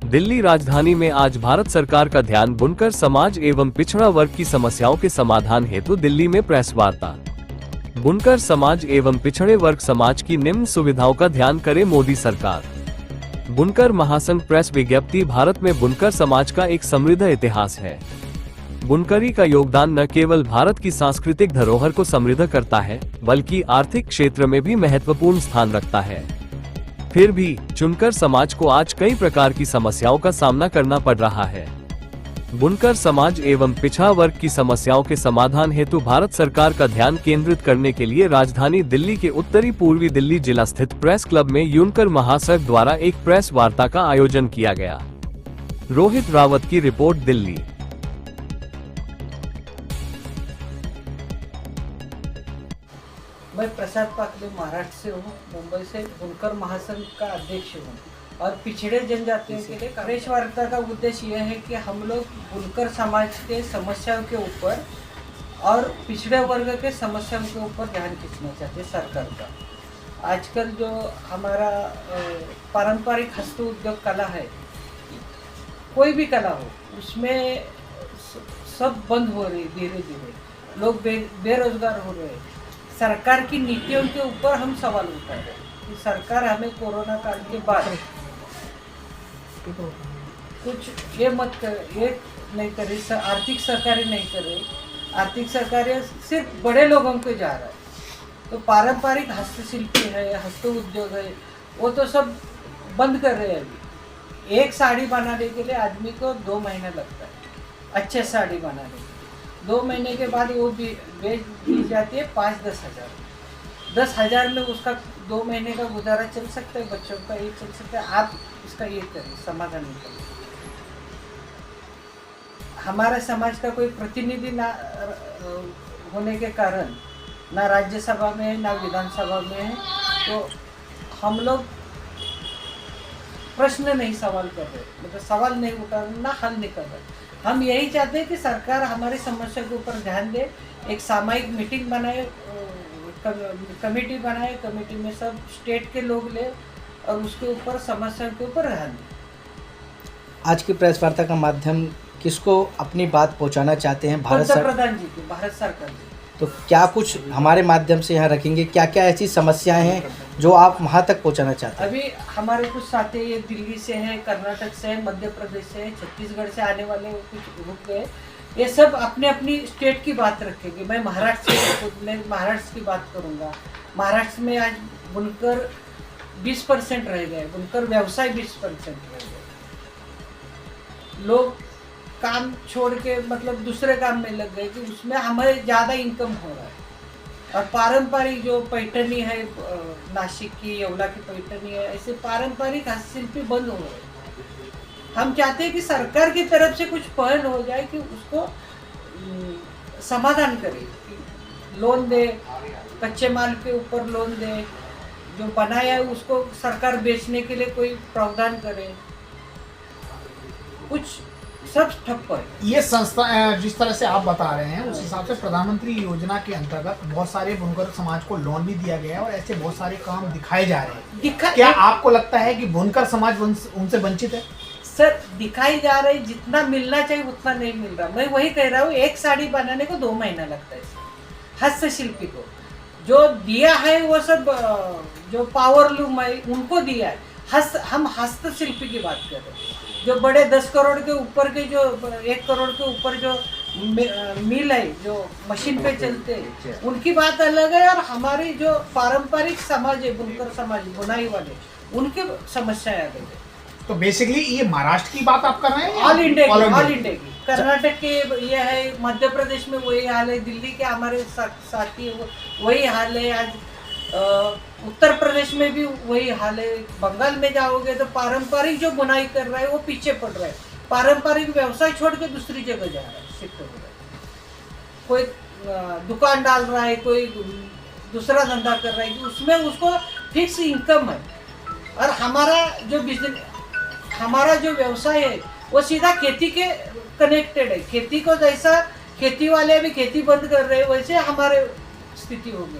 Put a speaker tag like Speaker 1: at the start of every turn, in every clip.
Speaker 1: दिल्ली राजधानी में आज भारत सरकार का ध्यान बुनकर समाज एवं पिछड़ा वर्ग की समस्याओं के समाधान हेतु दिल्ली में प्रेस वार्ता। बुनकर समाज एवं पिछड़े वर्ग समाज की निम्न सुविधाओं का ध्यान करे मोदी सरकार। बुनकर महासंघ प्रेस विज्ञप्ति। भारत में बुनकर समाज का एक समृद्ध इतिहास है। बुनकरी का योगदान न केवल भारत की सांस्कृतिक धरोहर को समृद्ध करता है, बल्कि आर्थिक क्षेत्र में भी महत्वपूर्ण स्थान रखता है। फिर भी बुनकर समाज को आज कई प्रकार की समस्याओं का सामना करना पड़ रहा है। बुनकर समाज एवं पिछड़ा वर्ग की समस्याओं के समाधान हेतु भारत सरकार का ध्यान केंद्रित करने के लिए राजधानी दिल्ली के उत्तरी पूर्वी दिल्ली जिला स्थित प्रेस क्लब में बुनकर महासंघ द्वारा एक प्रेस वार्ता का आयोजन किया गया। रोहित रावत की रिपोर्ट, दिल्ली।
Speaker 2: मैं प्रसाद पाकले महाराष्ट्र से हूँ, मुंबई से बुनकर महासंघ का अध्यक्ष हूँ और पिछड़े जनजातियों के लिए प्रेस वार्ता का उद्देश्य यह है कि हम लोग बुनकर समाज के समस्याओं के ऊपर और पिछड़े वर्ग के समस्याओं के ऊपर ध्यान खींचना चाहते हैं सरकार का। आजकल जो हमारा पारंपरिक हस्त उद्योग कला है, कोई भी कला हो, उसमें सब बंद हो रही, धीरे धीरे लोग बेरोजगार हो रहे हैं। सरकार की नीतियों के ऊपर हम सवाल उठा रहे हैं कि सरकार हमें कोरोना काल के बाद कुछ ये मत करे, ये नहीं करे, आर्थिक सहकार्य नहीं करे। आर्थिक सहकार्य सिर्फ बड़े लोगों को जा रहा है। तो पारंपरिक हस्तशिल्पी है, हस्त उद्योग है, वो तो सब बंद कर रहे हैं। अभी एक साड़ी बनाने के लिए आदमी को 2 महीना लगता है, अच्छे साड़ी बनाने के लिए। 2 महीने के बाद वो बेच दी जाती है 5-10 हज़ार। 10 हज़ार में उसका 2 महीने का गुजारा चल सकता है, बच्चों का ये चल सकता है। आप इसका ये करें, समाधान करें। हमारे समाज का कोई प्रतिनिधि ना होने के कारण ना राज्यसभा में है, ना विधानसभा में है, तो हम लोग प्रश्न नहीं सवाल कर रहे, मतलब सवाल नहीं उठा रहे, ना हल नहीं कर रहे। हम यही चाहते हैं कि सरकार हमारी समस्या के ऊपर ध्यान दे, एक सामूहिक मीटिंग बनाए, कमेटी बनाए, कमेटी में सब स्टेट के लोग ले और उसके ऊपर समस्या के ऊपर ध्यान दे।
Speaker 3: आज की प्रेस वार्ता का माध्यम किसको अपनी बात पहुंचाना चाहते हैं? भारत
Speaker 2: प्रधान जी को, भारत सरकार जी।
Speaker 3: तो क्या कुछ हमारे माध्यम से यहाँ रखेंगे? क्या क्या ऐसी समस्याएं हैं जो आप वहाँ तक पहुँचाना चाहते हैं?
Speaker 2: अभी हमारे कुछ साथी ये दिल्ली से हैं, कर्नाटक से हैं, मध्य प्रदेश से हैं, छत्तीसगढ़ से आने वाले कुछ रुक गए। ये सब अपने अपनी स्टेट की बात रखेंगे। मैं महाराष्ट्र की बात करूँगा। महाराष्ट्र में आज बुनकर 20% रह गए, बुनकर व्यवसाय 20% रह गए। लोग काम छोड़ के मतलब दूसरे काम में लग गए कि उसमें हमें ज़्यादा इनकम हो रहा है। और पारंपरिक जो पैठनी है, नासिक की, येवला की पैठनी है, ऐसे पारंपरिक हस्तशिल्पी बंद हो रहे हैं। हम चाहते हैं कि सरकार की तरफ से कुछ पहल हो जाए कि उसको समाधान करे, लोन दे, कच्चे माल के ऊपर लोन दे, जो बनाया है उसको सरकार बेचने के लिए कोई प्रावधान करे। कुछ सब ठप्प है।
Speaker 4: ये संस्था जिस तरह से आप बता रहे हैं उस हिसाब से प्रधानमंत्री योजना के अंतर्गत बहुत सारे बुनकर समाज को लोन भी दिया गया है और ऐसे बहुत सारे काम दिखाए जा रहे हैं। क्या आपको लगता है कि बुनकर समाज उनसे वंचित है?
Speaker 2: सर, दिखाई जा रही, जितना मिलना चाहिए उतना नहीं मिल रहा। मैं वही कह रहा हूँ, एक साड़ी बनाने को 2 महीना लगता है। हस्तशिल्पी को जो दिया है वो सब जो पावरलूम है उनको दिया है। हम हस्तशिल्पी की बात कर रहे हैं। जो बड़े 10 करोड़ के ऊपर के, जो 1 करोड़ के ऊपर जो मिल है, जो मशीन पे चलते हैं, उनकी बात अलग है। और हमारी जो पारंपरिक समाज है, बुनकर समाज, बुनाई वाले, उनकी समस्याएं अलग है।
Speaker 4: तो बेसिकली ये महाराष्ट्र की बात आप कर रहे हैं?
Speaker 2: ऑल इंडिया की। कर्नाटक के ये है, मध्य प्रदेश में वही हाल है, दिल्ली के हमारे साथी वही हाल है। आज उत्तर प्रदेश में भी वही हाल है। बंगाल में जाओगे तो पारंपरिक जो बुनाई कर रहा है वो पीछे पड़ रहा है। पारंपरिक व्यवसाय छोड़ के दूसरी जगह जा रहा है, शिफ्ट हो रहा है। कोई दुकान डाल रहा है, कोई दूसरा धंधा कर रहा है कि उसमें उसको फिक्स इनकम है। और हमारा जो बिजनेस, हमारा जो व्यवसाय है वो सीधा खेती के कनेक्टेड है। खेती को जैसा खेती वाले अभी खेती बंद कर रहे हैं, वैसे हमारे स्थिति हो गई।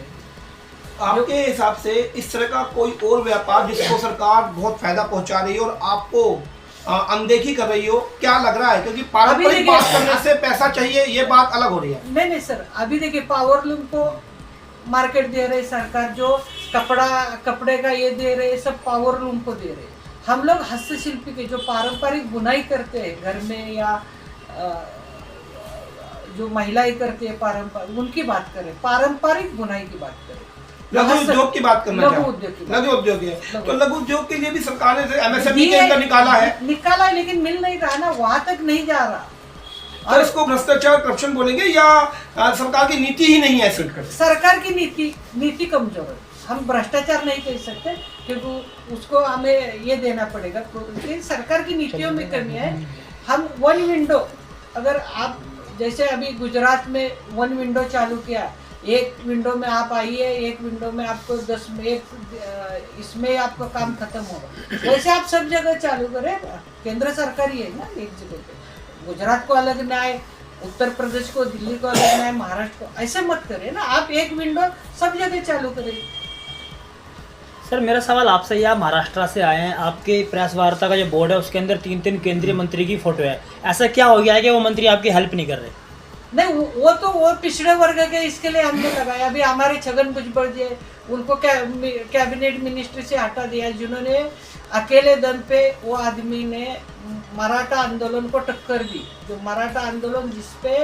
Speaker 5: आपके हिसाब से इस तरह का कोई और व्यापार जिसको सरकार बहुत फायदा पहुंचा रही है और आपको अनदेखी कर रही हो, क्या लग रहा है? क्योंकि पारंपरिक बात करने से पैसा चाहिए, ये बात अलग हो रही है।
Speaker 2: नहीं सर, अभी देखिए पावरलूम को मार्केट दे रहे सरकार, जो कपड़े का ये दे रहे सब पावरलूम को दे रहे। हम लोग हस्तशिल्पी के जो पारंपरिक बुनाई करते हैं घर में या जो महिलाएं करती है पारंपरिक, उनकी बात करें, पारंपरिक बुनाई की बात करें,
Speaker 5: लघु उद्योग की बात करना
Speaker 2: लघु उद्योग की
Speaker 5: लघु उद्योग है। तो लघु उद्योग के लिए भी सरकार ने एमएसएमई के अंदर निकाला है,
Speaker 2: लेकिन मिल नहीं रहा ना, वहां तक नहीं जा रहा।
Speaker 5: और इसको भ्रष्टाचार करप्शन बोलेंगे या सरकार की नीति ही नहीं है?
Speaker 2: सरकार की नीति कमजोर है। हम भ्रष्टाचार नहीं कह सकते क्योंकि उसको हमें ये देना पड़ेगा, सरकार की नीतियों में कमी है। हम वन विंडो, अगर आप जैसे अभी गुजरात में वन विंडो चालू किया, एक विंडो में आप आइए, एक विंडो में आपको 10 में इसमें आपका काम खत्म होगा, वैसे आप सब जगह चालू करें। केंद्र सरकार ही है ना एक जगह पे, गुजरात को अलग न्याय, उत्तर प्रदेश को, दिल्ली को अलग न्याय, महाराष्ट्र को, ऐसे मत करें ना, आप एक विंडो सब जगह चालू करें।
Speaker 6: सर मेरा सवाल आपसे, ये आप महाराष्ट्र से आए हैं, आपके प्रेस वार्ता का जो बोर्ड है उसके अंदर 3 केंद्रीय मंत्री की फोटो है, ऐसा क्या हो गया है कि वो मंत्री आपकी हेल्प नहीं कर रहे?
Speaker 2: नहीं, वो पिछड़े वर्ग के, इसके लिए हमने लगाया। अभी हमारे छगन भुजबल जी, उनको कैबिनेट मिनिस्ट्री से हटा दिया, जिन्होंने अकेले दम पे, वो आदमी ने मराठा आंदोलन को टक्कर दी। जो मराठा आंदोलन जिसपे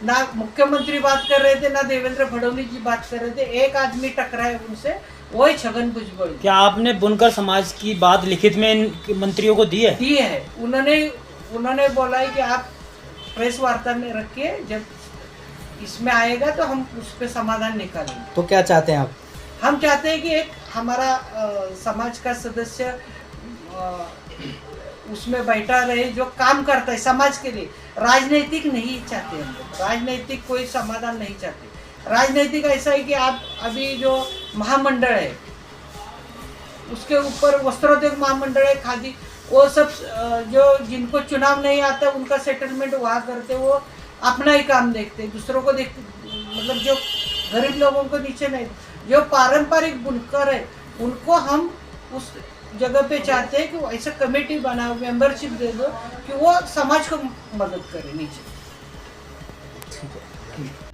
Speaker 2: ना मुख्यमंत्री बात कर रहे थे, ना देवेंद्र फडणवीस जी बात कर रहे थे, एक आदमी टकराए उनसे, वही छगन भुजबल।
Speaker 6: क्या आपने बुनकर समाज की बात लिखित में इन मंत्रियों को दी है?
Speaker 2: दी है, उन्होंने बोला है कि आप प्रेस वार्ता में रखिए, जब इसमें आएगा तो हम उस पर समाधान निकालेंगे।
Speaker 3: तो क्या चाहते हैं आप?
Speaker 2: हम चाहते हैं कि एक हमारा समाज का सदस्य उसमें बैठा रहे, जो काम करता है समाज के लिए। राजनीतिक नहीं चाहते हम लोग, राजनीतिक कोई समाधान नहीं चाहते। राजनीतिक ऐसा है कि आप अभी जो महामंडल है, उसके ऊपर वस्त्रोद्योग महामंडल है, खादी, वो सब जो जिनको चुनाव नहीं आता उनका सेटलमेंट वहाँ करते, वो अपना ही काम देखते, दूसरों को देखते, मतलब जो गरीब लोगों को नीचे नहीं। जो पारंपरिक बुनकर है उनको हम उस जगह पे चाहते हैं कि वो ऐसा कमेटी बनाओ, मेंबरशिप दे दो कि वो समाज को मदद करे नीचे।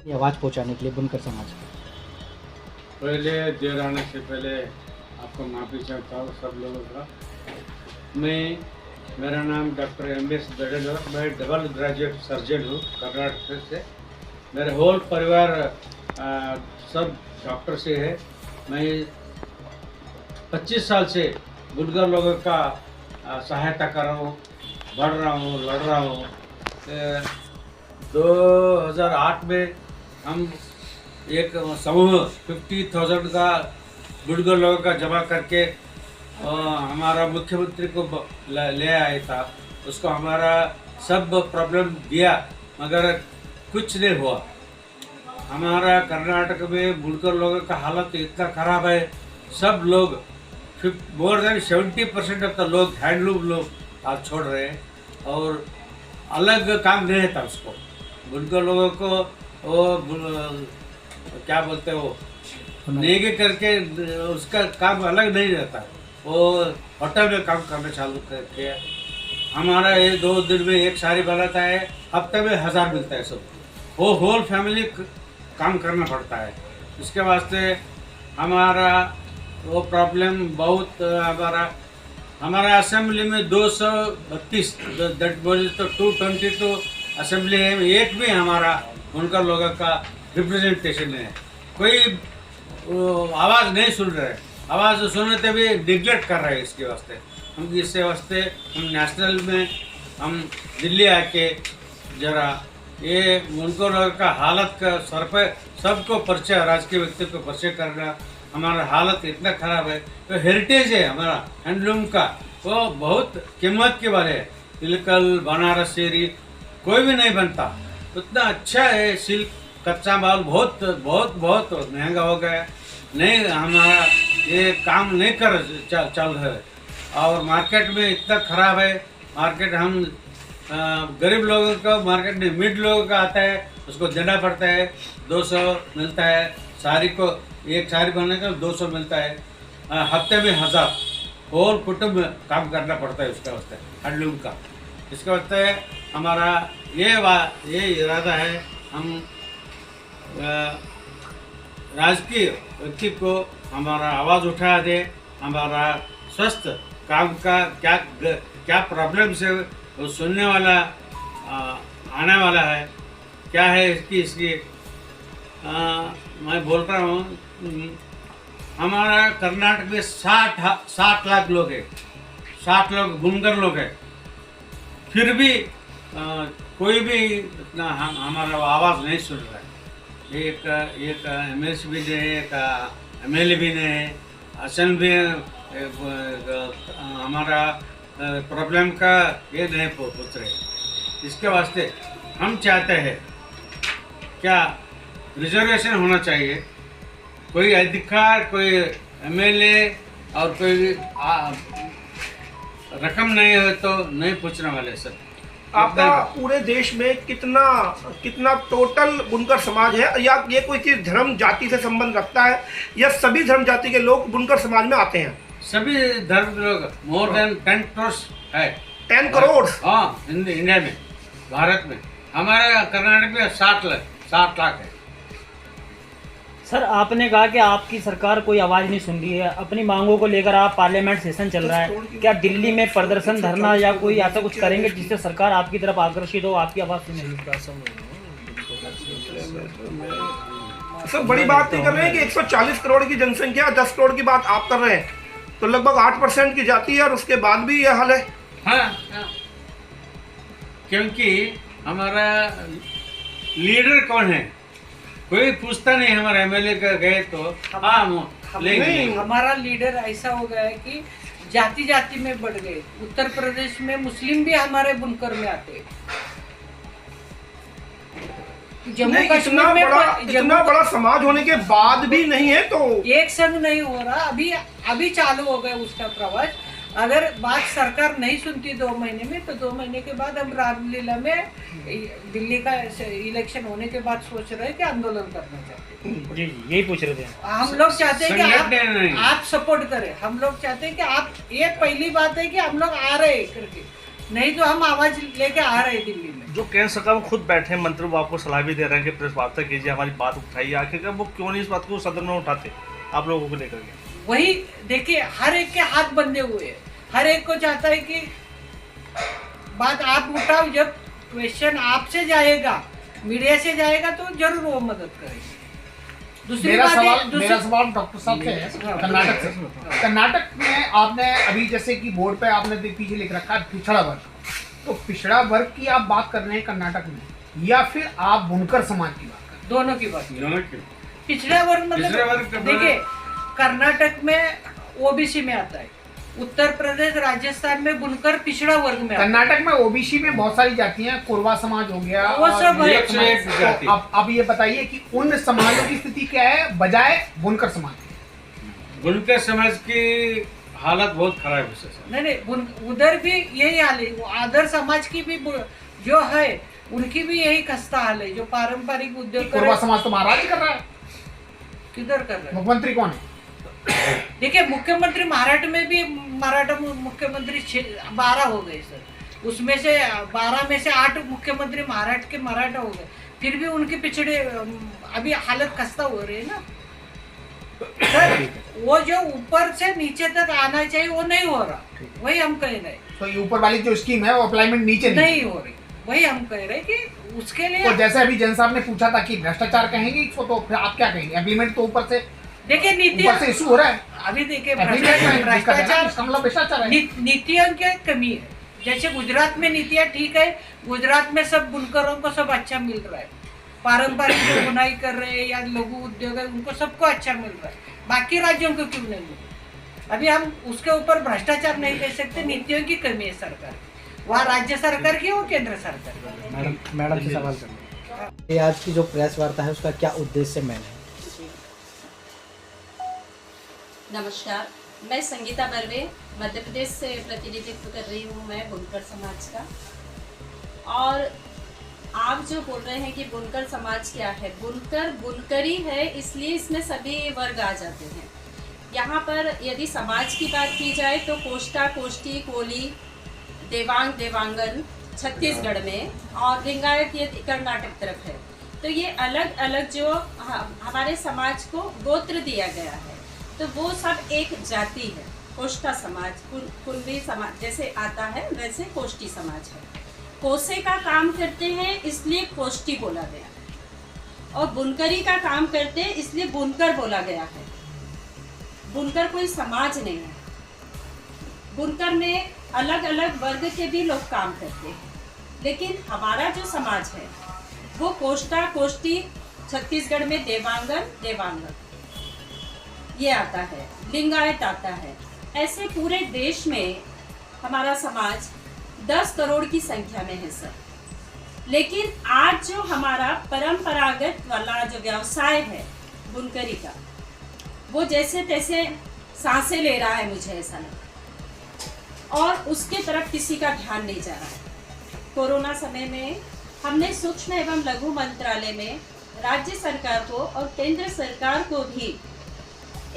Speaker 3: ये आवाज़ पहुंचाने के लिए बुनकर समाज
Speaker 7: पहले देर आने से पहले आपको माफ़ी चाहता हूँ सब लोगों का। मेरा नाम डॉक्टर MS दड़ेल है, मैं डबल ग्रेजुएट सर्जन हूँ कर्नाटक से। मेरे होल परिवार सब डॉक्टर से है। मैं 25 साल से बुनकर लोगों का सहायता कर रहा हूँ, बढ़ रहा हूँ, लड़ रहा हूँ। 2008 में हम एक समूह 50,000 का बुनकर लोगों का जमा करके हमारा मुख्यमंत्री को ले आया था। उसको हमारा सब प्रॉब्लम दिया मगर कुछ नहीं हुआ। हमारा कर्नाटक में बुनकर लोगों का हालत इतना ख़राब है, सब लोग मोर देन 70% ऑफ द लोग हैंडलूम लोग आप छोड़ रहे हैं और अलग काम नहीं रहता उसको। बुनकर लोगों को वो क्या बोलते हो, नेगे करके उसका काम अलग नहीं रहता। वो होटल में काम करना चालू करके हमारा ये 2 दिन में एक साड़ी बनाता है, हफ्ते में 1000 मिलता है। सब वो होल फैमिली काम करना पड़ता है। इसके वास्ते हमारा वो प्रॉब्लम बहुत, हमारा असेंबली में 232 दैट बोले तो 222 असेंबली है, एक भी हमारा उनका लोगों का रिप्रेजेंटेशन है। कोई आवाज़ नहीं सुन रहे, आवाज़ सुनते भी निगलेक्ट कर रहे हैं। इसके वास्ते हम नेशनल में हम दिल्ली आके जरा ये उनको लोगों का हालत का सर पे सबको परिचय, राजकीय व्यक्ति को परिचय करना। हमारा हालत इतना ख़राब है, तो हेरिटेज है हमारा हैंडलूम का, वो बहुत कीमत के वाले है। तिलकल, बनारस शेरी कोई भी नहीं बनता, उतना अच्छा है। सिल्क कच्चा माल बहुत बहुत बहुत महंगा हो गया, नहीं हमारा ये काम नहीं चल रहा है। और मार्केट में इतना ख़राब है। मार्केट हम गरीब लोगों का मार्केट में मिड लोगों का आता है, उसको देना पड़ता है। 200 मिलता है साड़ी को, एक साड़ी बनने का 200 मिलता है, हफ्ते में 1000। होल कुटुंब काम करना पड़ता है उसका वास्ते हैंडलूम का। इसके वास्ते हमारा ये इरादा है, हम राजकीय व्यक्ति को हमारा आवाज़ उठा दे, हमारा स्वस्थ काम का क्या प्रॉब्लम से वो सुनने वाला आने वाला है, क्या है इसकी मैं बोल रहा हूँ। हमारा कर्नाटक में 60 लाख लोग हैं, 60 लोग बुनकर लोग हैं, फिर भी कोई भी इतना हमारा आवाज़ नहीं सुन रहा है। एक एमएलसी भी नहीं है, एक एमएलए भी नहीं है, असेंबली हमारा प्रॉब्लम का ये नहीं पूछ रहे। इसके वास्ते हम चाहते हैं क्या रिजर्वेशन होना चाहिए, कोई अधिकार, कोई एमएलए और कोई रकम नहीं है तो नहीं पूछने वाले सर।
Speaker 5: आपका पूरे देश में कितना टोटल बुनकर समाज है, या ये कोई चीज धर्म जाति से संबंध रखता है, या सभी धर्म जाति के लोग बुनकर समाज में आते हैं?
Speaker 7: सभी धर्म लोग मोर देन 10 करोड़ है।
Speaker 5: 10 करोड़?
Speaker 7: हाँ, इंडिया में, भारत में। हमारे कर्नाटक में 60 लाख है।
Speaker 6: सर, आपने कहा कि आपकी सरकार कोई आवाज़ नहीं सुन रही है। अपनी मांगों को लेकर आप पार्लियामेंट सेशन चल रहा है, क्या दिल्ली में प्रदर्शन, धरना या कोई ऐसा कुछ करेंगे जिससे सरकार आपकी तरफ आकर्षित हो, आपकी आवाज़ सुने?
Speaker 5: सर, बड़ी बात नहीं कर रहे हैं कि 140 करोड़ की जनसंख्या, 10 करोड़ की बात आप कर रहे हैं, तो लगभग 8% की जाती है और उसके बाद भी यह हाल है।
Speaker 7: हाँ, क्योंकि हमारा लीडर कौन है कोई पूछता नहीं। हमारे एमएलए का गए तो
Speaker 2: नहीं, हमारा लीडर ऐसा हो गया है कि जाति जाति में बढ़ गए। उत्तर प्रदेश में मुस्लिम भी हमारे बुनकर में आते, जम्मू कश्मीर में
Speaker 5: इतना बड़ा समाज होने के बाद भी नहीं है तो
Speaker 2: एक संग नहीं हो रहा। अभी चालू हो गया उसका प्रवास। अगर बात सरकार नहीं सुनती 2 महीने में, तो 2 महीने के बाद हम रामलीला में दिल्ली का इलेक्शन होने के बाद सोच रहे हैं कि आंदोलन करना चाहते हैं।
Speaker 6: जी, यही पूछ रहे थे
Speaker 2: हम लोग चाहते हैं कि आप सपोर्ट करें। हम लोग चाहते हैं कि आप, ये पहली बात है कि हम लोग आ रहे हैं करके, नहीं तो हम आवाज लेके आ रहे हैं दिल्ली में।
Speaker 8: जो केंद्र सरकार में खुद बैठे मंत्री, वो आपको सलाह भी दे रहे हैं कि प्रेस वार्ता कीजिए, हमारी बात उठाइए, आखिरकार वो क्यों नहीं इस बात को सदन में उठाते आप लोगों को लेकर के?
Speaker 2: वही देखिए, हर एक के हाथ बंधे हुए हैं, हर एक को चाहता है कि बात आप उठाओ। जब क्वेश्चन आपसे जाएगा, मीडिया से जाएगा, तो जरूर वो मदद करेगी। दूसरी
Speaker 4: मेरा
Speaker 2: बात
Speaker 4: सवाल डॉक्टर साहब से है, कर्नाटक से। कर्नाटक में आपने अभी जैसे कि बोर्ड पे आपने पीछे लिख रखा है पिछड़ा वर्ग, तो पिछड़ा वर्ग की आप बात कर रहे हैं कर्नाटक में, या फिर आप बुनकर समाज की बात कर रहे हैं?
Speaker 2: दोनों की बात। पिछड़ा वर्ग मतलब देखिए, कर्नाटक में ओबीसी में आता है, उत्तर प्रदेश राजस्थान में बुनकर पिछड़ा वर्ग में।
Speaker 4: कर्नाटक में ओबीसी में बहुत सारी जातियां, कोरवा समाज हो गया,
Speaker 2: वो सब है।
Speaker 4: तो अब ये बताइए कि उन समाजों की स्थिति क्या है बजाय बुनकर समाज की?
Speaker 7: बुनकर समाज की हालत बहुत खराब है।
Speaker 2: नहीं, उधर भी यही हाल है। अदर समाज की भी जो है, उनकी भी यही खस्ता हाल है। जो पारंपरिक उद्योग,
Speaker 4: कोरवा समाज तो महाराज ही कर रहा है।
Speaker 2: किधर कर रहा है?
Speaker 4: मुख्यमंत्री कौन है?
Speaker 2: देखिए, मुख्यमंत्री महाराष्ट्र में भी, मराठा मुख्यमंत्री 12 हो गए सर। उसमें से 12 में से 8 मुख्यमंत्री महाराष्ट्र के मराठा हो गए, फिर भी उनके पिछड़े अभी हालत खस्ता हो रही है ना सर। वो जो ऊपर से नीचे तक आना चाहिए वो नहीं हो रहा, वही हम कह रहे।
Speaker 4: तो ये ऊपर वाली जो स्कीम है वो अप्लाईमेंट नीचे
Speaker 2: नहीं हो रही, वही हम कह रहे कि उसके लिए।
Speaker 4: तो जैसे अभी जन साहब ने पूछा था कि भ्रष्टाचार कहेंगे इसको, तो फिर आप क्या कहेंगे? एग्रीमेंट तो ऊपर से,
Speaker 2: देखिए, नीति
Speaker 4: ऊपर से इशू हो रहा है।
Speaker 2: अभी देखिए,
Speaker 4: भ्रष्टाचार
Speaker 2: नीतियों की कमी है। जैसे गुजरात में नीतियाँ ठीक है, गुजरात में सब बुनकरों को सब अच्छा मिल रहा है, पारंपरिक जो बुनाई कर रहे हैं या लघु उद्योग है उनको सबको अच्छा मिल रहा है, बाकी राज्यों को क्यों नहीं मिल रहा? अभी हम उसके ऊपर भ्रष्टाचार नहीं कह सकते, नीतियों की कमी है सरकार, वहाँ राज्य सरकार की, वो केंद्र सरकार।
Speaker 3: मैडम से सवाल करना, ये आज की जो प्रेस वार्ता है उसका क्या उद्देश्य मैन है?
Speaker 9: नमस्कार, मैं संगीता बर्वे मध्य प्रदेश से प्रतिनिधित्व कर रही हूँ, मैं बुनकर समाज का। और आप जो बोल रहे हैं कि बुनकर समाज क्या है, बुनकर बुनकरी है, इसलिए इसमें सभी वर्ग आ जाते हैं। यहाँ पर यदि समाज की बात की जाए तो कोष्टा, कोष्ठी, कोली, देवांग, देवांगन छत्तीसगढ़ में, और लिंगायत ये कर्नाटक तरफ है। तो ये अलग अलग जो हमारे समाज को गोत्र दिया गया है, तो वो सब एक जाति है। कोष्टा समाज, कुल्ली समाज जैसे आता है वैसे कोष्टी समाज है। कोसे का काम करते हैं इसलिए कोष्टी बोला गया, और बुनकरी का काम करते हैं इसलिए बुनकर बोला गया है। बुनकर कोई समाज नहीं है। बुनकर में अलग अलग वर्ग के भी लोग काम करते हैं, लेकिन हमारा जो समाज है वो कोष्टा, कोष्टी, छत्तीसगढ़ में देवांगन, देवांगन ये आता है, लिंगायत आता है। ऐसे पूरे देश में हमारा समाज 10 करोड़ की संख्या में है सर। लेकिन आज जो हमारा परंपरागत वाला जो व्यवसाय है बुनकरी का, वो जैसे तैसे सांसें ले रहा है, मुझे ऐसा लगता है, और उसके तरफ किसी का ध्यान नहीं जा रहा है। कोरोना समय में हमने सूक्ष्म एवं लघु मंत्रालय में राज्य सरकार को और केंद्र सरकार को भी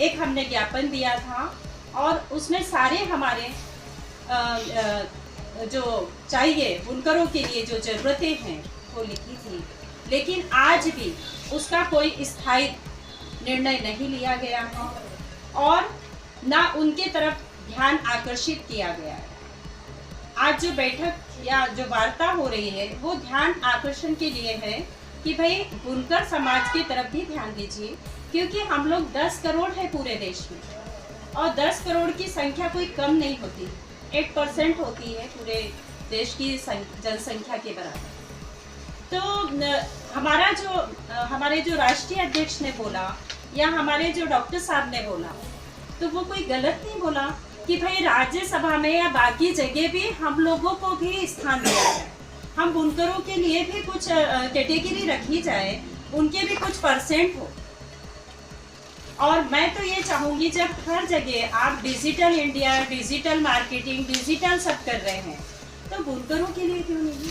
Speaker 9: एक हमने ज्ञापन दिया था, और उसमें सारे हमारे जो चाहिए बुनकरों के लिए जो ज़रूरतें हैं वो लिखी थी। लेकिन आज भी उसका कोई स्थायी निर्णय नहीं लिया गया है, और ना उनके तरफ ध्यान आकर्षित किया गया है। आज जो बैठक या जो वार्ता हो रही है वो ध्यान आकर्षण के लिए है कि भाई बुनकर समाज की तरफ भी ध्यान दीजिए, क्योंकि हम लोग 10 करोड़ है पूरे देश में, और 10 करोड़ की संख्या कोई कम नहीं होती, 8% होती है पूरे देश की जनसंख्या के बराबर। तो हमारे जो राष्ट्रीय अध्यक्ष ने बोला या हमारे जो डॉक्टर साहब ने बोला, तो वो कोई गलत नहीं बोला कि भाई राज्यसभा में या बाकी जगह भी हम लोगों को भी स्थान दिया जाए, हम बुनकरों के लिए भी कुछ कैटेगरी रखी जाए, उनके भी कुछ परसेंट हो। और मैं तो ये चाहूँगी जब हर जगह आप digital India, digital marketing, digital सब कर रहे हैं, तो बुनकरों के लिए क्यों नहीं?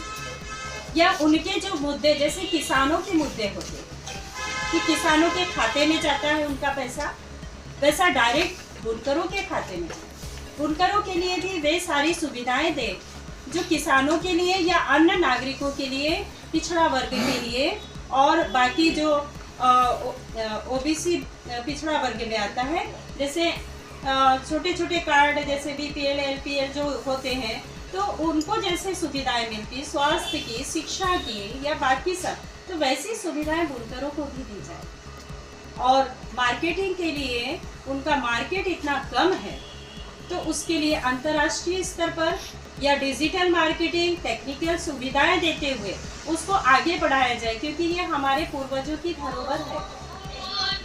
Speaker 9: या उनके जो मुद्दे जैसे किसानों के मुद्दे होते कि किसानों के खाते में जाता है उनका पैसा, वैसा डायरेक्ट बुनकरों के खाते में, बुनकरों के लिए भी वे सारी सुविधाएं दे जो किसानों के लिए या अन्य नागरिकों के लिए, पिछड़ा वर्ग के लिए, और बाकी जो ओबीसी पिछड़ा वर्ग में आता है, जैसे छोटे छोटे कार्ड जैसे बीपीएल, एलपीएल जो होते हैं, तो उनको जैसे सुविधाएं मिलती, स्वास्थ्य की, शिक्षा की या बाकी सब, तो वैसी सुविधाएं बुनकरों को भी दी जाए। और मार्केटिंग के लिए उनका मार्केट इतना कम है, तो उसके लिए अंतर्राष्ट्रीय स्तर पर या डिजिटल मार्केटिंग, टेक्निकल सुविधाएं देते हुए उसको आगे बढ़ाया जाए, क्योंकि ये हमारे पूर्वजों की धरोहर है,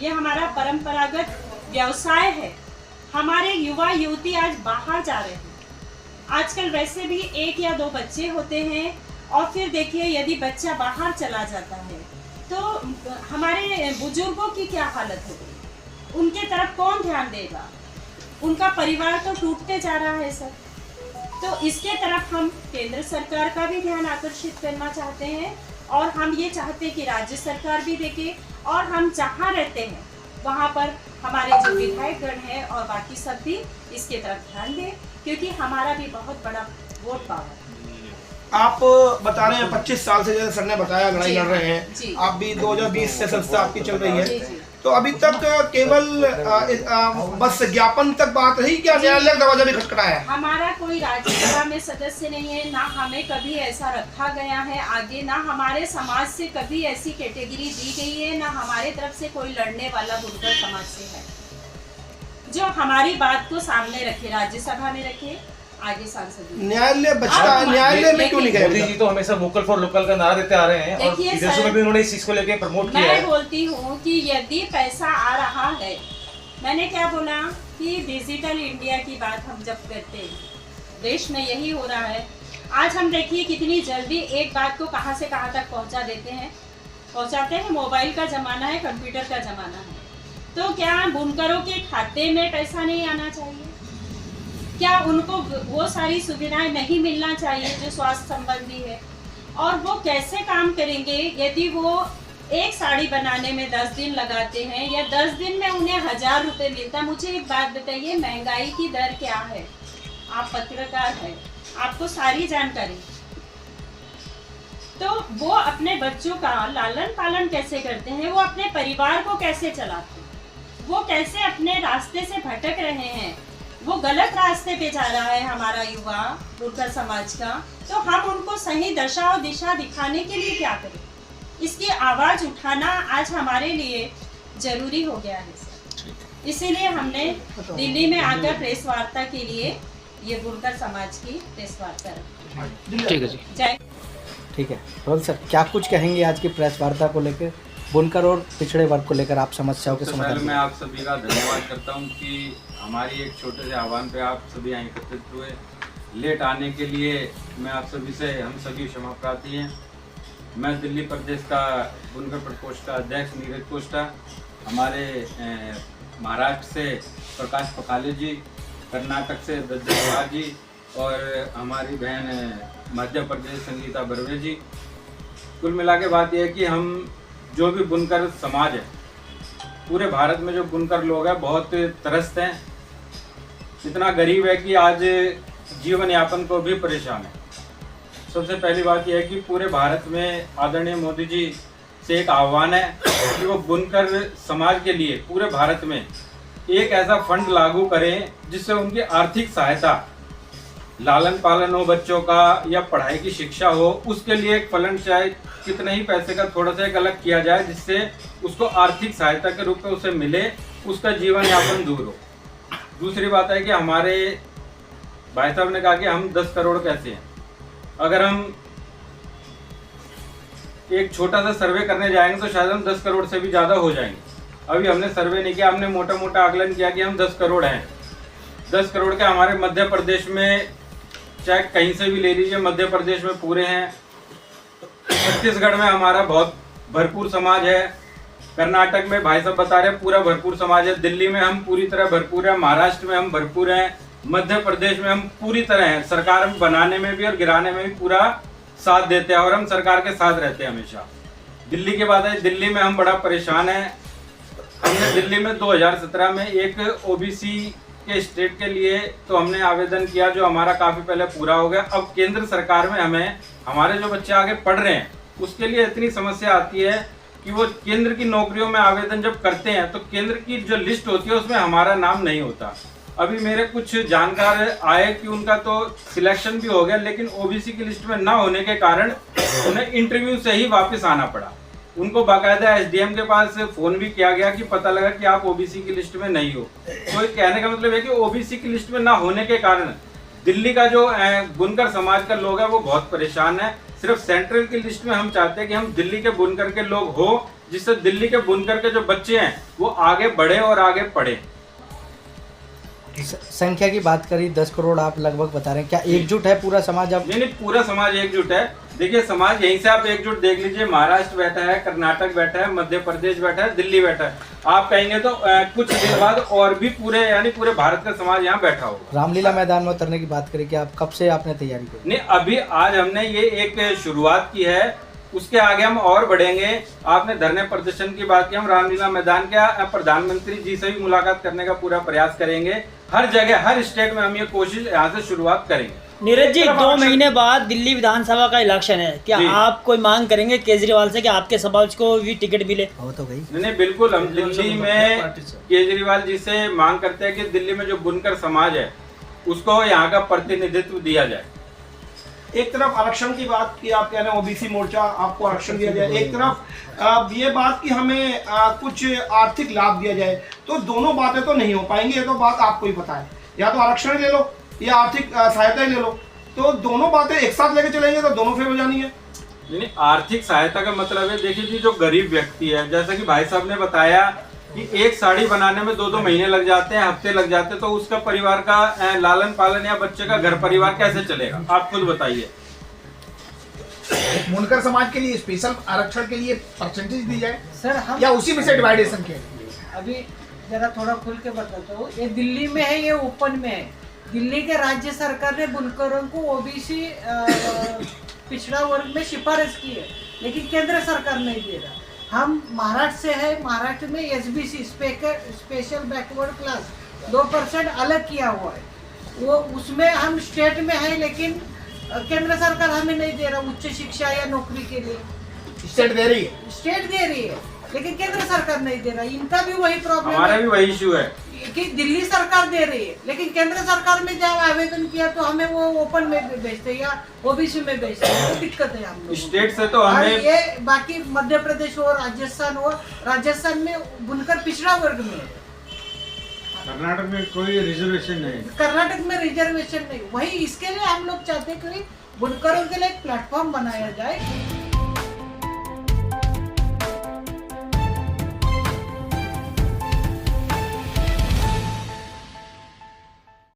Speaker 9: ये हमारा परंपरागत व्यवसाय है। हमारे युवा युवती आज बाहर जा रहे हैं, आजकल वैसे भी 1 या 2 बच्चे होते हैं, और फिर देखिए यदि बच्चा बाहर चला जाता है तो हमारे बुजुर्गों की क्या हालत होगी, उनके तरफ कौन ध्यान देगा? उनका परिवार तो टूटते जा रहा है सर। तो इसके तरफ हम केंद्र सरकार का भी ध्यान आकर्षित करना चाहते हैं, और हम ये चाहते हैं कि राज्य सरकार भी देखे, और हम जहाँ रहते हैं वहाँ पर हमारे जो विधायकगण हैं और बाकी सब भी इसके तरफ ध्यान दें, क्योंकि हमारा भी बहुत बड़ा वोट पावर है।
Speaker 5: आप बता रहे हैं 25 साल से, जैसे सर ने बताया, लड़ाई लड़ रहे हैं, आप भी 2020 से संस्था आपकी चल रही है, तो अभी तक केवल बस ज्ञापन तक बात रही, क्या न्यायालय का दरवाजा भी खटखटाया है?
Speaker 9: हमारा कोई राज्यसभा में सदस्य नहीं है, ना हमें कभी ऐसा रखा गया है आगे, ना हमारे समाज से कभी ऐसी कैटेगरी दी गई है, ना हमारे तरफ से कोई लड़ने वाला बुनकर समाज से है जो हमारी बात को सामने रखे, राज्यसभा में रखे, आगे सांसद।
Speaker 5: न्यायालय बचता है, न्यायालय में क्यों नहीं गए?
Speaker 10: मोदी जी तो हमेशा वोकल फॉर लोकल का नारा देते आ रहे हैं, और विदेशों में भी उन्होंने इस चीज को लेकर प्रमोट किया है।
Speaker 9: मैं बोलती हूँ कि यदि पैसा आ रहा है, मैंने क्या बोला कि डिजिटल इंडिया की बात हम जब करते हैं, देश में यही हो रहा है। आज हम देखिए कितनी जल्दी एक बात को कहाँ से कहाँ तक पहुँचाते हैं। मोबाइल का ज़माना है, कंप्यूटर का ज़माना है, तो क्या बुनकरों के खाते में पैसा नहीं आना चाहिए? क्या उनको वो सारी सुविधाएं नहीं मिलना चाहिए जो स्वास्थ्य संबंधी है? और वो कैसे काम करेंगे यदि वो एक साड़ी बनाने में 10 दिन लगाते हैं या 10 दिन में उन्हें 1000 रुपये मिलता। मुझे एक बात बताइए, महंगाई की दर क्या है? आप पत्रकार हैं, आपको सारी जानकारी। तो वो अपने बच्चों का लालन पालन कैसे करते हैं, वो अपने परिवार को कैसे चलाते हैं, वो कैसे अपने रास्ते से भटक रहे हैं, वो गलत रास्ते पे जा रहा है हमारा युवा बुनकर समाज का। तो हम उनको सही दशा और दिशा दिखाने के लिए क्या करें, इसकी आवाज़ उठाना आज हमारे लिए ज़रूरी हो गया है सर। इसीलिए हमने दिल्ली में आकर प्रेस वार्ता के लिए ये बुनकर समाज की प्रेस वार्ता रखी।
Speaker 3: ठीक है जी,
Speaker 9: जय।
Speaker 3: ठीक है रोहन सर, क्या कुछ कहेंगे आज की प्रेस वार्ता को लेकर, बुनकर और पिछड़े वर्ग को लेकर आप समस्याओं के समाधान?
Speaker 7: मैं आप सभी का धन्यवाद करता हूं कि हमारी एक छोटे से आह्वान पे आप सभी यहाँ एकत्रित हुए। लेट आने के लिए मैं आप सभी से, हम सभी क्षमा प्रार्थी हैं। मैं दिल्ली प्रदेश का बुनकर प्रकोष्ठ का अध्यक्ष नीरज कोष्टा, हमारे महाराष्ट्र से प्रकाश पकाले जी, कर्नाटक से दज्जल जी और हमारी बहन मध्य प्रदेश संगीता बर्वे जी। कुल मिला के बात यह है कि हम जो भी बुनकर समाज है, पूरे भारत में जो बुनकर लोग हैं बहुत त्रस्त हैं, इतना गरीब है कि आज जीवन यापन को भी परेशान है। सबसे पहली बात यह है कि पूरे भारत में आदरणीय मोदी जी से एक आह्वान है कि वो बुनकर समाज के लिए पूरे भारत में एक ऐसा फंड लागू करें जिससे उनकी आर्थिक सहायता, लालन पालन हो बच्चों का या पढ़ाई की शिक्षा हो, उसके लिए एक फंड चाहे कितने ही पैसे का थोड़ा सा एक अलग किया जाए जिससे उसको आर्थिक सहायता के रूप में उसे मिले, उसका जीवन यापन दूर हो। दूसरी बात है कि हमारे भाई साहब ने कहा कि हम 10 करोड़ कैसे हैं। अगर हम एक छोटा सा सर्वे करने जाएंगे तो शायद हम 10 करोड़ से भी ज़्यादा हो जाएंगे। अभी हमने सर्वे नहीं किया, हमने मोटा मोटा आकलन किया कि हम 10 करोड़ हैं। 10 करोड़ के हमारे मध्य प्रदेश में, चाहे कहीं से भी ले लीजिए, मध्य प्रदेश में पूरे हैं। छत्तीसगढ़ में हमारा बहुत भरपूर समाज है। कर्नाटक में भाई साहब बता रहे पूरा भरपूर समाज है। दिल्ली में हम पूरी तरह भरपूर हैं। महाराष्ट्र में हम भरपूर हैं। मध्य प्रदेश में हम पूरी तरह हैं। सरकार बनाने में भी और गिराने में भी पूरा साथ देते हैं और हम सरकार के साथ रहते हैं हमेशा। दिल्ली की बात है, दिल्ली में हम बड़ा परेशान हैं। हमने दिल्ली में 2017 में एक ओबीसी के स्टेट के लिए तो हमने आवेदन किया जो हमारा काफ़ी पहले पूरा हो गया। अब केंद्र सरकार में हमें, हमारे जो बच्चे आगे पढ़ रहे हैं उसके लिए इतनी समस्या आती है कि वो केंद्र की नौकरियों में आवेदन जब करते हैं तो केंद्र की जो लिस्ट होती है उसमें हमारा नाम नहीं होता। अभी मेरे कुछ जानकार आए कि उनका तो सिलेक्शन भी हो गया, लेकिन ओबीसी की लिस्ट में ना होने के कारण उन्हें इंटरव्यू से ही वापस आना पड़ा। उनको बाकायदा एसडीएम के पास फोन भी किया गया कि पता लगा कि आप ओबीसी की लिस्ट में नहीं हो। तो कहने का मतलब है कि ओबीसी की लिस्ट में ना होने के कारण दिल्ली का जो बुनकर समाज का लोग है वो बहुत परेशान है। सिर्फ सेंट्रल की लिस्ट में हम चाहते हैं कि हम दिल्ली के बुनकर के लोग हो, जिससे दिल्ली के बुनकर के जो बच्चे हैं वो आगे बढ़े और आगे पढ़े।
Speaker 3: संख्या की बात करी 10 करोड़ आप लगभग बता रहे हैं, क्या एकजुट है पूरा समाज? अब
Speaker 7: नहीं, पूरा समाज एकजुट है। देखिए समाज यहीं से आप एकजुट देख लीजिए, महाराष्ट्र बैठा है, कर्नाटक बैठा है, मध्य प्रदेश बैठा है, दिल्ली बैठा है। आप कहेंगे तो कुछ दिन बाद और भी पूरे, यानी पूरे भारत का समाज यहाँ बैठा होगा।
Speaker 3: रामलीला मैदान में उतरने की बात करें कि आप कब से आपने तैयारी की?
Speaker 7: नहीं, अभी आज हमने ये एक शुरुआत की है, उसके आगे हम और बढ़ेंगे। आपने धरने प्रदर्शन की बात की, हम रामलीला मैदान का प्रधानमंत्री जी से भी मुलाकात करने का पूरा प्रयास करेंगे। हर जगह, हर स्टेट में हम ये कोशिश यहाँ से शुरुआत करेंगे।
Speaker 6: नीरज जी, 2 महीने बाद दिल्ली विधानसभा का इलेक्शन है, क्या आप कोई मांग करेंगे केजरीवाल से कि आपके समाज को भी टिकट मिले?
Speaker 3: हो तो गई।
Speaker 7: नहीं, बिल्कुल। हम दिल्ली में केजरीवाल जी से मांग करते हैं कि दिल्ली में जो बुनकर समाज है उसको यहाँ का प्रतिनिधित्व दिया जाए।
Speaker 5: एक तरफ आरक्षण की बात की, आप कह रहे हैं ओबीसी मोर्चा आपको आरक्षण दिया जाए, एक तरफ ये बात कि हमें कुछ आर्थिक लाभ दिया जाए, तो दोनों बातें तो नहीं हो पाएंगी। ये तो बात आपको ही पता है, या तो आरक्षण ले लो या आर्थिक सहायता ही ले लो, तो दोनों बातें एक साथ लेके चलेंगे तो दोनों फेल हो जानी है।
Speaker 7: नहीं, आर्थिक सहायता का मतलब है, देखिए जी, जो गरीब व्यक्ति है, जैसा कि भाई साहब ने बताया कि एक साड़ी बनाने में 2-2 महीने लग जाते हैं, हफ्ते लग जाते हैं, तो उसका परिवार का लालन पालन या बच्चे का घर परिवार कैसे चलेगा? आप खुद बताइए।
Speaker 4: बुनकर समाज के लिए स्पेशल आरक्षण के लिए परसेंटेज दी जाए
Speaker 2: सर, हम
Speaker 4: या उसी में से डिवाइडेशन के?
Speaker 2: अभी जरा थोड़ा खुल के बताता हूँ। ये दिल्ली में है, ये ओपन में है। दिल्ली के राज्य सरकार ने बुनकरों को ओबीसी पिछड़ा वर्ग में सिफारिश की है, लेकिन केंद्र सरकार नहीं दे रहा। हम महाराष्ट्र से है, महाराष्ट्र में SBC स्पेशल बैकवर्ड क्लास 2% अलग किया हुआ है, वो उसमें हम स्टेट में है, लेकिन केंद्र सरकार हमें नहीं दे रहा उच्च शिक्षा या नौकरी के लिए।
Speaker 4: स्टेट दे रही है,
Speaker 2: स्टेट दे रही है लेकिन केंद्र सरकार नहीं दे रहा। इनका भी वही प्रॉब्लम
Speaker 10: हमारा भी वही इशू है
Speaker 2: कि दिल्ली सरकार दे रही है, लेकिन केंद्र सरकार में जब आवेदन किया तो हमें वो ओपन में भेजते या OBC में भेजते हैं, तो दिक्कत है हम लोग।
Speaker 10: स्टेट से तो
Speaker 2: और
Speaker 10: हमें
Speaker 2: ये बाकी मध्य प्रदेश और राजस्थान में बुनकर पिछड़ा वर्ग में है।
Speaker 7: कर्नाटक में कोई रिजर्वेशन नहीं,
Speaker 2: कर्नाटक में रिजर्वेशन नहीं, वही इसके लिए हम लोग चाहते हैं कि बुनकरों के लिए एक प्लेटफॉर्म बनाया जाए